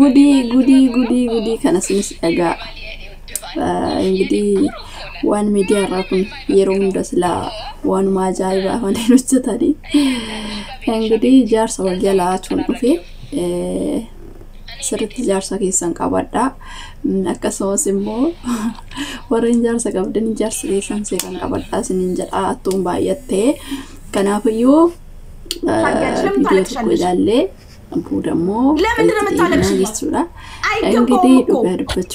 gudi kana sinis dhagaa enggidi one media rakun yerum dasla one majaiba wanenu tadi enggidi jarsa wajala chun ufe sirritti jaarsa keessan qabadha akkasumas immoo warreen jaarsa qabdan jaarsa keessan seeran qabadha sinin jedha attuun baay'attee kanaafiyyuu video tokko ilaalle abbuu dammoo ለምንድን ነው የምታለቅሽው እንግዲህ ዱባይ ድበቹ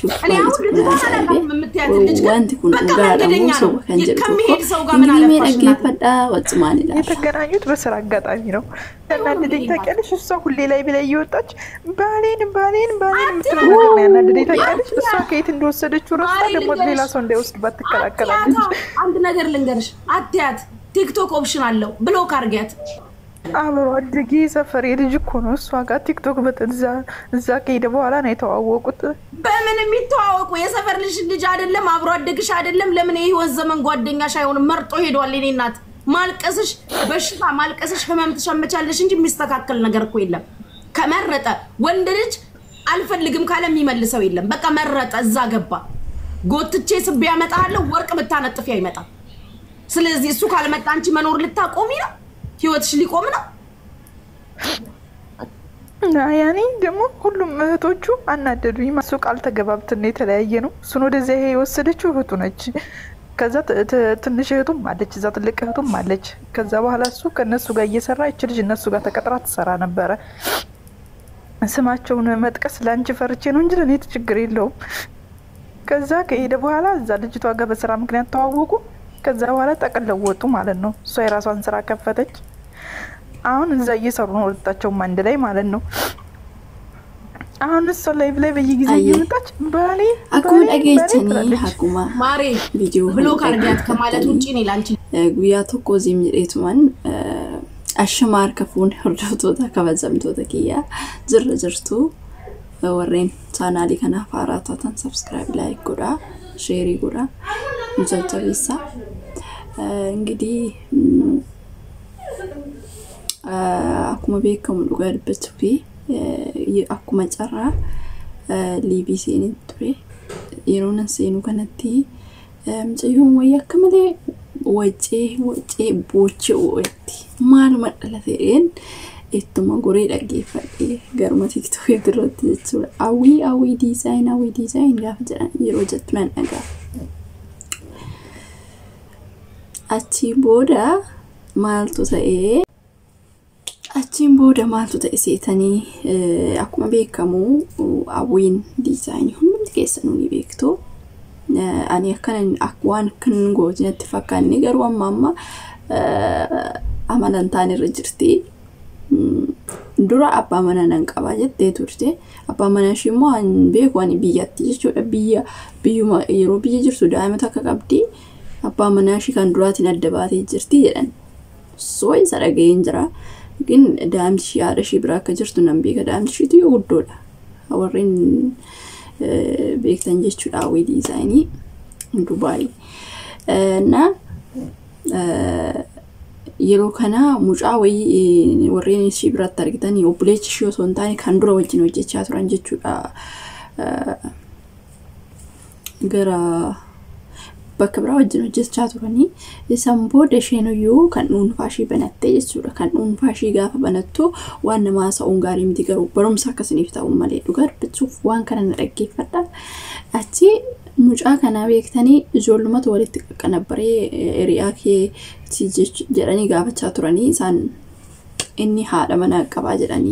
wanti kun dhugaadhamu ሰው ከንጀርኩ እንግዲህ አገፈዳ ወጽማን ይላል የተገናኙት በስራ አጋጣሚ ነው እናንተ ታውቂያለሽ እሷ ሁሌ ላይ ብለ ይወጣች ባሌን ምትናገር እናንተ ታውቂያለሽ እሷ ከየት እንደወሰደችው ራስ ደግሞ ሌላ ሰው እንዳይወስድባት ትከላከላለች አንድ ነገር ልንገርሽ አትያት ቲክቶክ ኦፕሽን አለው ብሎክ አርጊያት አብሮ አድርጊ ሰፈር የልጅ እኮ ነው እሷ ጋር ቲክቶክ በተዛ ከሄደ በኋላ ነው የተዋወቁት በምን የሚተዋወቁ የሰፈር ልጅ አይደለም አብሮ አድግሽ አይደለም ለምን ይሄን ዘመን ጓደኛሽ አይሆንም መርጦ ሄዷል እኔ እናት ማልቀስሽ በሽታ ማልቀስሽ ህመም ተሸመቻለሽ እንጂ የሚስተካከል ነገር እኮ የለም ከመረጠ ወንድ ልጅ አልፈልግም ካለ የሚመልሰው የለም በቃ መረጠ እዛ ገባ ጎትቼ ስብ ያመጣለው ወርቅ ብታነጥፍ ያይመጣ ስለዚህ እሱ ካልመጣ አንቺ መኖር ልታቆሚ ነው ህይወትሽ ሊቆም ነው ያኔ ደግሞ ሁሉም እህቶቹ አናደዱኝ ማሱ ቃል ተገባብተን የተለያየ ነው እሱን ወደዛ የወሰደችው እህቱ ነች ከዛ ትንሽ እህቱም አለች እዛ ትልቅ እህቱም አለች ከዛ በኋላ እሱ ከነሱ ጋር እየሰራ እቺ እነሱ ጋር ተቀጥራ ተሰራ ነበር ስማቸውን መጥቀስ ላንቺ ፈርቼ ነው እንጂ ለኔ ችግር የለውም ከዛ ከሄደ በኋላ እዛ ልጅቷ ጋር በስራ ምክንያት ተዋወቁ ከዛ በኋላ ተቀለው ወጡ ማለት ነው እሷ የራሷን ስራ ከፈተች አሁን እዛ እየሰሩ ነው ወጣቸው ማንድ ላይ ማለት ነው አሁን እሷ ላይ በየጊዜው እየመጣች ባሌ አኩን አገይተኒ ሐኩማ ማሬ ቪዲዮ ብሎክ አርጋት ከማለት ውጪ ነው ላንቺ ጉያ ተቆዚም ይሬቱማን አሽማር ከፉን ህርዶቶታ ከበዘምቶታ ኪያ ዝርዝርቱ ወሬን ቻናሊ ከና ፋራታታን ሰብስክራይብ ላይክ ጎዳ ሼሪ ጎዳ እንጀተሪሳ እንግዲህ አኩማ ቤከም ሉጋድበት ቢ አኩማ ጨራ ሊቢሲን ትሬ ይሮና ሲኑ ከነቲ ምጽዩም ወያከመለ ወጪ ቦቼ ወቲ ማል መደለቴን እቱማ ጎሬ ዳጌፈዴ ገርማ ቲክቶክ ይድሮት ይችላል አዊ ዲዛይን ጋፍጀራ ይሮጀቱና ነጋ achi boda maaltu ta'e seetanii akkuma beekamu awwiin diizaayinii hundumti keessanuu ni beektu ani akkanan waan kan goojinatti fakkaanne garuu amma amanantaan irra jirti dura abbaa mana nan qaba jettee turte abbaa mana shimmoo an beeku ani biyyatti jechuudha biyyuma yeroo biyya jirtu daa'ima takka qabdi abbaa manaa shi kan duraatiin adda baatee jirti jedhan soo isa dhageen jira ግን ዳምቲ ያረሽ ብራከ ጅርቱ ነን ቢጋ ዳምቲ ሽቱ ይወዶዳ አወሬን ቤክተንጀቹ ዳዊ ዲዛይኒ ዱባይ እና የሮከና ሙጫ ወይ ወሬን ሲብራት ታርግታኒ ኦፕሌች ሺዮ ሶንታኒ ካንዱራ ወጅን ወጀቻ አትራንጀቹ ገራ በከብራ ወጅን ወጀቻ አትራኒ የሰምቦ ደሸኖዩ ከኑን ፋሺ በነቴ ይሱራ ከኑን ፋሺ ጋፋ በነቶ ዋን ማሳውን ጋር የሚዲገሩ በሮምሳ ከስኒፍታው ማለዱ ጋር በጽሁፍ ዋን ከነ ረገፈታ አቺ ሙጫ ከና ቤክተኒ ጆልመት ወለት ከነበረ ሪያኬ ሲጅ ጀራኒ ጋፋቻ አትራኒ ሳን እኒ ሃዳ መና ቀባ ጀራኒ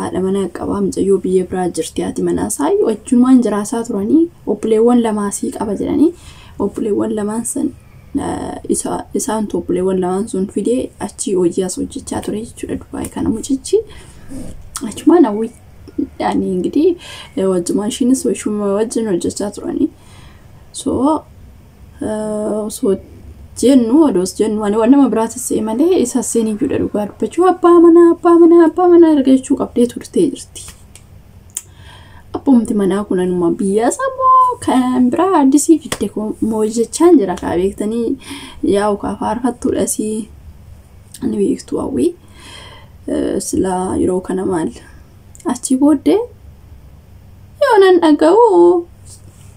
ሃዳ መና ቀባም ጸዮ ቢየ ብራጅርቲያቲ መናሳይ ወጁን ማን ጀራሳ አትራኒ ኦፕሌወን ለማሲ ቀባ ጀራኒ ኦፕሌወን ለማንሰን ኢሳን ቶፕሌወን ለማንሱን ፊዴ አቺ ኦጂያስ ኦጂቻ ቶሬች ዱባይ ካና ሙጪቺ አቺ ማናዊ ያኒ እንግዲህ ወጅ ማሽንስ ወሹም ወጅን ወጅቻ ቶራኒ ሶ ጀኑ ወዶስ ጀኑ ዋና መብራት ሲመለ ኢሳሰኒ ይደሩ ጋር በቹ አባ መና ረገቹ ቀብዴት ውርቴ ይርቲ አፖምቲ መና ኩነንማ ቢያሳሞ ከንብራ አዲስ ፊቴኮ ሞጀቻን ጀራ ካቤክተኒ ያው ካፋርፈቱ ለሲ አንቤክቱ አዊ ስላ ይሮ ከነማል achi booddee yoonan dhaga'u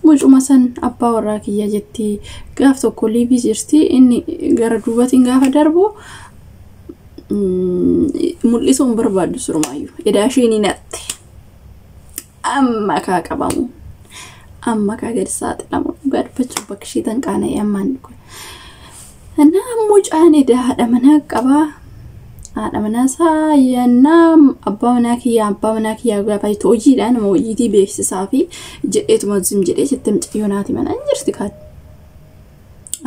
mucuma san abbaa warraa kiyya jetti gaaf tokko liibii jirti inni gara duubatiin gaafa darbu mul'isuun barbaadu surmaayyuu edaashiin inatte amma kaa qabamu amma kaa gadi saaxilamu gadbachuu bakka ishiitan qaana'ee ammaan kun annaa mucaan edaa haadha manaa qabaa haadha manaa isaa yennaa abbaa manaa kiyyaa gaafa itti hojiidhaan nama hojiitii beeksisaa fi jedheetuma zim jedhee jettee mucayyonaati mana jirti kan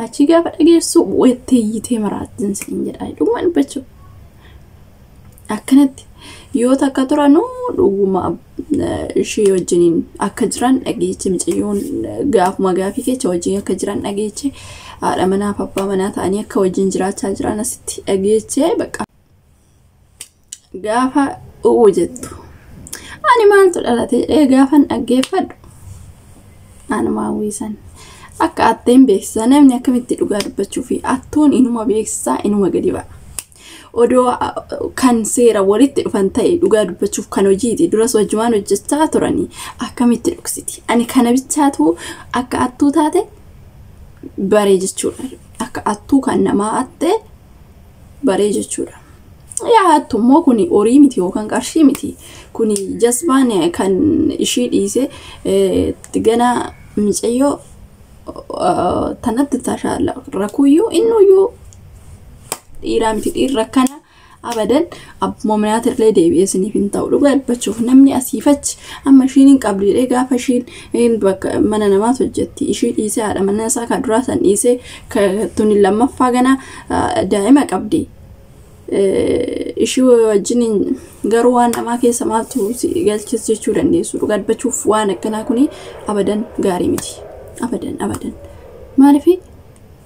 achi gaafa dhageessu weettee yiitee maraattiin siin jedhaa dhuguma dubbachuu akkanatti yoo takka turanuu dhuguma ishee wajjiniin akka jiran dhageeche mucayyoon gaafuma gaafii keessa wajjin akka jiran dhageeche haadha manaa fi abbaa manaa ta'anii akka wajjin jiraachaa jiran asitti dhageeche bakka gaafa jettu ani maaltu dhalate jedhee gaafan dhaggeeffadhu ani maawwisan akka atteen beeksisaa namni akkamitti dhugaa dubbachuu fi attuun inuma beeksisaa inuma gadi ba'a odoo kan seera walitti dhufan ta'e dhugaa dubbachuuf kan hojiiti duras wajjumaan hojjechaa turanii akkamitti dhugsiti ani kana bichaatu akka attuu taate baree jechuudha akka attuu kan namaa atte baree jechuudha yaa attummoo kuni horii miti yookaan qarshii miti kuni jasbaan kan ishii dhiise gana mucayyoo tanatti tashaala rakuyyuu innuyyuu dhiiraa miti dhiirra kana abadan abbuma manaati illee deebi'eesiniif hin ta'u dhugaa dubbachuuf namni asiifachi amma ishiin hin qabdee gaafa ishiin bakka mana namaatu hojjetti ishii dhiisee haadha mana isaa kan duraa san dhiisee tuni lammaffaa gana daa'ima qabdi ishii wajjin garuu waan namaa keessa maaltu galchis jechuu dandeessu dhugaa dubbachuuf waan akkanaa kuni abadan gaarii miti abadan maaliif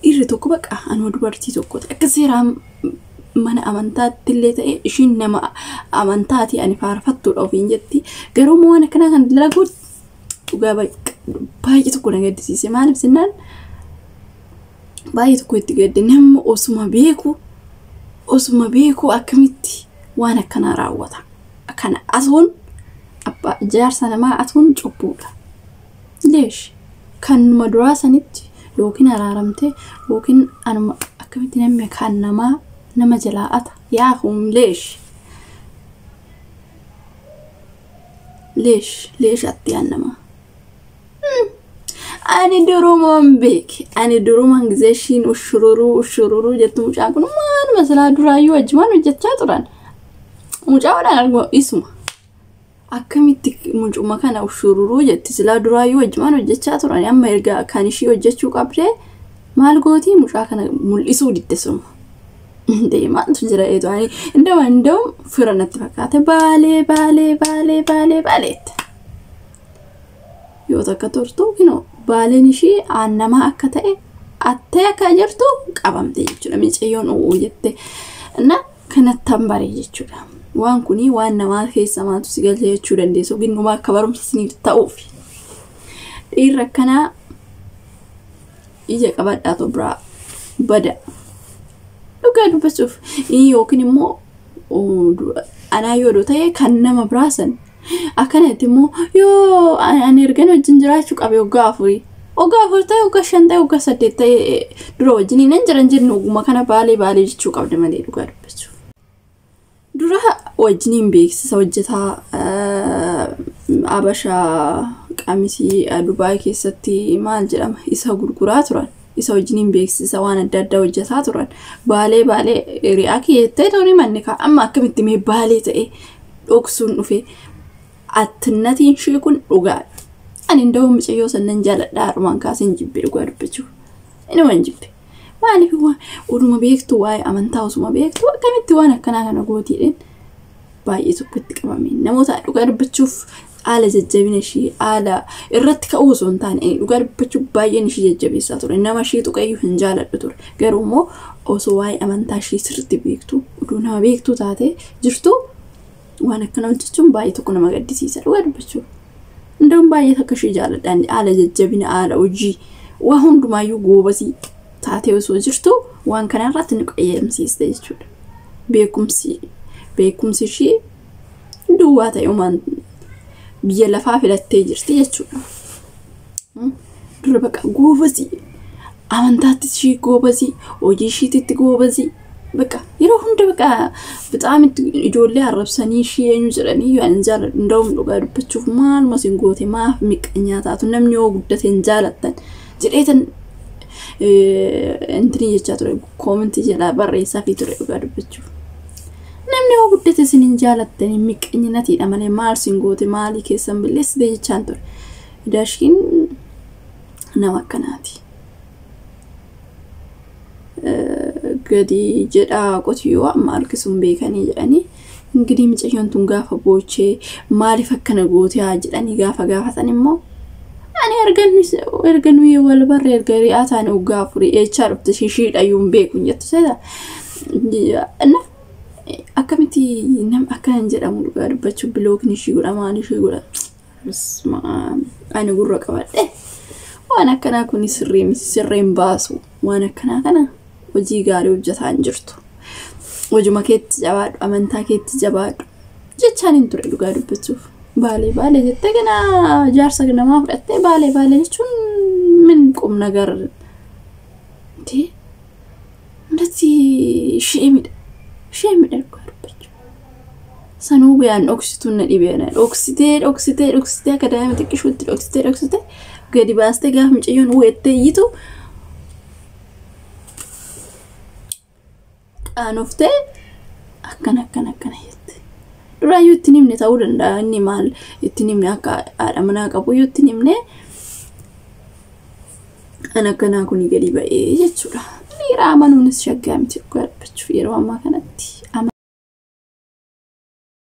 irri tokko baqa anoo dubartii tokko akka seeraan mana amantaatti illee ta'e ishiin nama amantaati ani faarfattuudha ofiin jetti garuu waan akkanaa kan dalagu dhugaa baay'ee tokko na gaddisiise maaliif sinnaan baay'ee tokko itti gadde nama osuma beeku akkamitti waan akkanaa raawwata akkana asuun abbaa jaarsa namaa asuun cubbuudha leesh kan maduraa sanitti yookiin araaramte yookiin anuma akkamitti namni kan nama jalaa'ata yaa hum leesh atti annama ani durumaan beek ani durumaan gizeeshiin ushururu jettu mucaan kun maal masalaa duraayyuu wajjumaan hojjechaa turan mucaa wadhaan argu isuma akkamitti mucuma kana ushururu jetti silaa duraayyuu wajjumaan hojjechaa turan amma erga kan ishii hojjechuu qabdee maal gootii mucaa kana mul'isuu diddesuma deemaantu jira eetuani indoo firanatti fakkaate baaleetti yoo takka turtu kinoo baaleen ishii aannamaa akka ta'e attee akka jirtu qabamte jechuudha mucayyoon jette na kanattan baree jechuudha waan kuni waan namaa keessa maatu si galche jechuu dandeessu ginnuma akka barumsisniif ta'uuf dhiirra kana ija qabadhaa tobraa bada dhugaa dubbachuuf yookiin immoo anaa yoo ta'e kan nama biraasan akkanatti immoo yoo ani ergan wajjin jiraachuu qabe waggaa afurii ta'e waggaa 5 ta'e waggaa 8 ta'e dura wajjin hin jiran jennu oguma kana baalee jechuu qabde malee dhugaa dubbachuuf dura wajjin beeksisa hojjetaa abashaa qamisii Dubaay keessatti maal jedhama isa gurguraa turan isa wajjin beeksisa waan adda addaa hojjetaa turan baalee ri'aakii jettee tooni manni ka amma akkamitti mee baalee ta'e dhoksuun dhufe attinnatiin shii kun dhugaa ani indoo mucayyoo sannan jaaladhaa armaan kaasin jibbe dhugaa dubbachuuf inuma jibbe maaliif oduma beektu waa'ee amantaa osuma beektu akkamitti waan akkanaa kana gootiidhaan baay'ee tokkotti qabame namoota dhugaa dubbachuuf haala jajjabina ishii haala irratti ka'uu osoo hin taane dhugaa dubbachuuf baay'een ishii jajjabeessaa ture nama ishii tuqayyuu hin jaaladhu ture garuu immoo osoo waa'ee amantaa ishii sirriitti beektu oduu nama beektu taate jirtu waan akkana hojjechuun baay'ee tokko nama gaddisiisa dhugaa dubbachuuf indoon baay'ee akka ishii jaaladhaan haala jajjabina haala hojii waa hundumaayyuu goobasii taatee osoo jirtu waan kanarratti nu qayyamsiiste jechuudha beekumsi ishii duwwaa ta'e uumaan biyya lafaa filattee jirti jechuudha. Dura baqa goobasii amantaatti ishii goobasii hojii ishiitti goobasii baqa yeroo hunda baqa bitaam ijoollee arrabsanii ishii eenyu jedhanii yoo hin jaalladhu ndawum dhugaa dubbachuuf maal masin goote maaf miqqanyaa taatu namni yoo guddate hin jaalattan jedheetan intini jechaa ture koomentii jedhaa barreessaa fi ture dhugaa dubbachuuf. Namni yoo guddate sin hin jaalattan miqqanyinatiidha malee maal sin goote maalii keessan billeessite jechaan ture. Daashiin nama akkanaati. Gadi jedhaa qotiyyoo amma harkisuun beekanii jedhanii እንግዲህ ምጨዮንቱን ጋፋ ቦቼ ማሊፍ አከነ ጎቲያ ጅዳኒ ጋፋ ጋፋታን ሞ አኔ እርገኑ የወልበር እርገሪ አታን ኡጋፍሪ ኤቻርት ሲሺ ዳዩን ቤኩኝ የተሰዳ እና አከሚቲ ነም አከን ጀዳሙ ጋርበቹ ብሎክኒ ሺጉራ ማኒ ሺጉራ ስማ አኔ ጉራ ቀባደ ዋና ከና ኩኒ ስሬም ባሱ ዋና ከና ወጂ ጋሪ ወጀታ አንጅርቱ ወጁማ ኬት ጃባዱ አመንታ ኬት ጃባዱ ጀቻኒን ቱሬ ዱጋ ዱበቹፍ ባሌ ተገና ጃርሳ ገና ማፍረቴ ባሌ ቹን ምን ቁም ነገር እንዴ እንደዚህ ሼሚድ አርጓርበቹ ሰኑ ቢያን ኦክሲቱን ነዲበና ኦክሲቴ ከዳም ተቅሹት ኦክሲቴ ገዲ ባስተ ጋም ጭዩን ወይተ ይቱ አንofte akkana yette durayu tinimne tawulanda inni mal tinimne akka adamana qabu tinimne anakana kuni gadi ba'e jechuudha ni raamanunis shaggamti garbachu yeroo amma kanatti